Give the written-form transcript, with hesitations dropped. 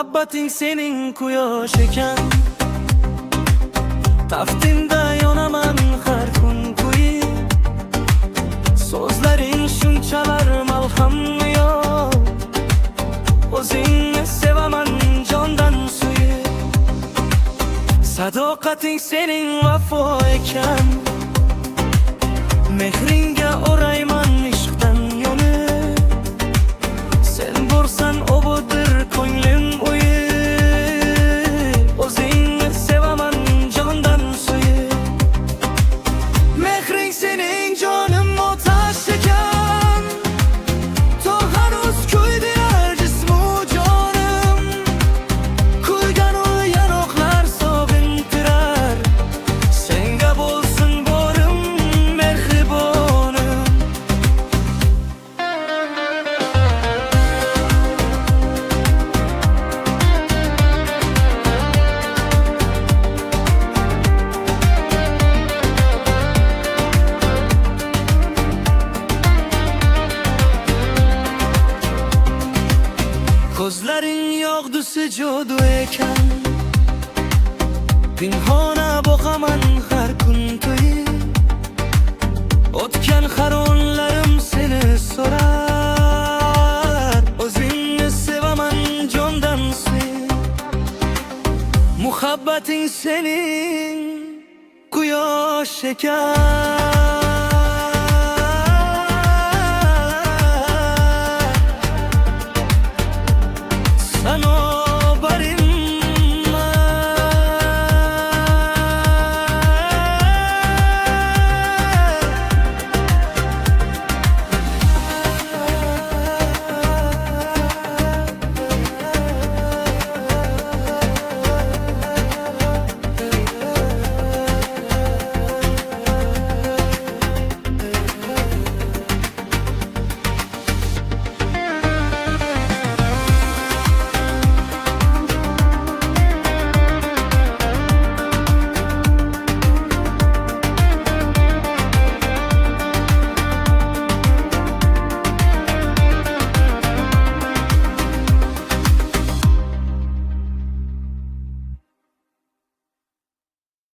Muhabbating sening quyosh ekan, taftingda yonaman har kun kuyi. So'zlaring shunchalar malhammi yo'q, o'zingni sevaman jondan suyib. Sadoqating sening vafo ekan, mehringga o'rayman ishqdan yonib. Sen bo'lsan obudir ko'nglim uyi, o'zingni sevaman jondan suyib. Mehring sening jonim otash ekan, to hanuz kuydirar jismu jonim. Kuygan u yanoqlar sog'intirar, senga bo'lsin borim mehribonim. Ko'zlaring yog'dusi jodu ekan, pinhona boqaman har kun to'yib. O'tgan har onlarim seni so'rar, o'zingni sevaman jondan suyib. Muhabbating sening quyosh ekan.